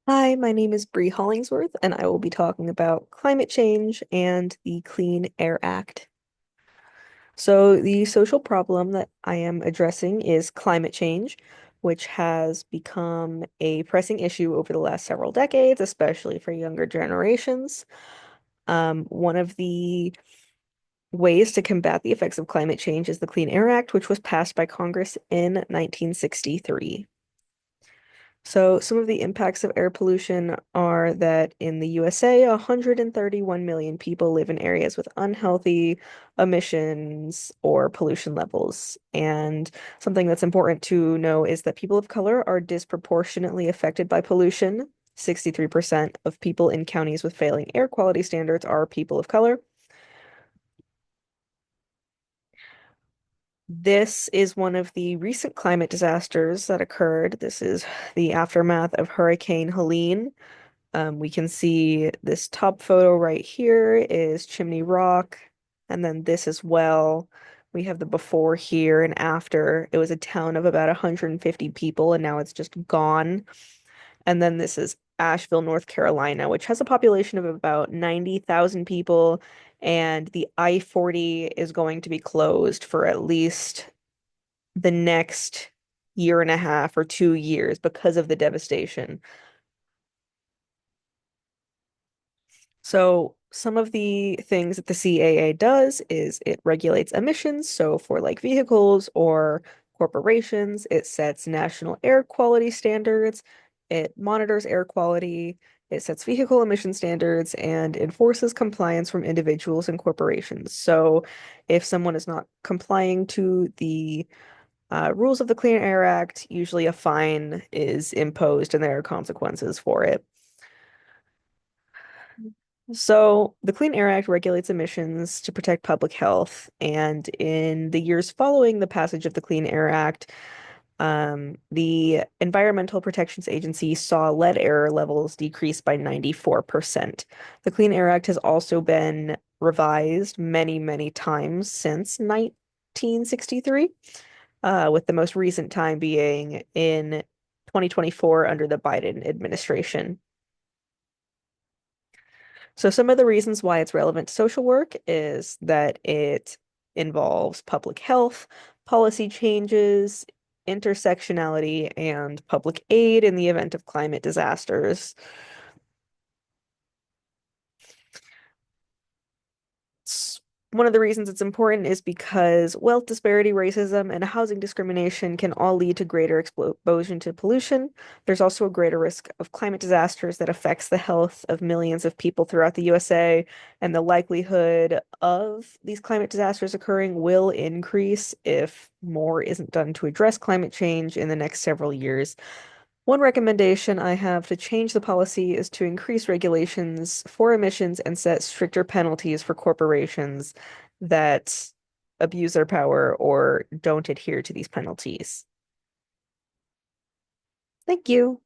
Hi, my name is Bree Hollingsworth, and I will be talking about climate change and the Clean Air Act. So, the social problem that I am addressing is climate change, which has become a pressing issue over the last several decades, especially for younger generations. One of the ways to combat the effects of climate change is the Clean Air Act, which was passed by Congress in 1963. So, some of the impacts of air pollution are that in the USA, 131 million people live in areas with unhealthy emissions or pollution levels. And something that's important to know is that people of color are disproportionately affected by pollution. 63% of people in counties with failing air quality standards are people of color. This is one of the recent climate disasters that occurred. This is the aftermath of Hurricane Helene. We can see this top photo right here is Chimney Rock, and then this as well. We have the before here and after. It was a town of about 150 people, and now it's just gone. And then this is Asheville, North Carolina, which has a population of about 90,000 people, and the I-40 is going to be closed for at least the next year and a half or 2 years because of the devastation. So some of the things that the CAA does is it regulates emissions. So for like vehicles or corporations, it sets national air quality standards, it monitors air quality, it sets vehicle emission standards, and enforces compliance from individuals and corporations. So if someone is not complying to the rules of the Clean Air Act, usually a fine is imposed and there are consequences for it. So, the Clean Air Act regulates emissions to protect public health. And in the years following the passage of the Clean Air Act, the Environmental Protections Agency saw lead air levels decrease by 94%. The Clean Air Act has also been revised many, many times since 1963, with the most recent time being in 2024 under the Biden administration. So some of the reasons why it's relevant to social work is that it involves public health, policy changes, intersectionality, and public aid in the event of climate disasters. One of the reasons it's important is because wealth disparity, racism, and housing discrimination can all lead to greater exposure to pollution. There's also a greater risk of climate disasters that affects the health of millions of people throughout the USA, and the likelihood of these climate disasters occurring will increase if more isn't done to address climate change in the next several years. One recommendation I have to change the policy is to increase regulations for emissions and set stricter penalties for corporations that abuse their power or don't adhere to these penalties. Thank you.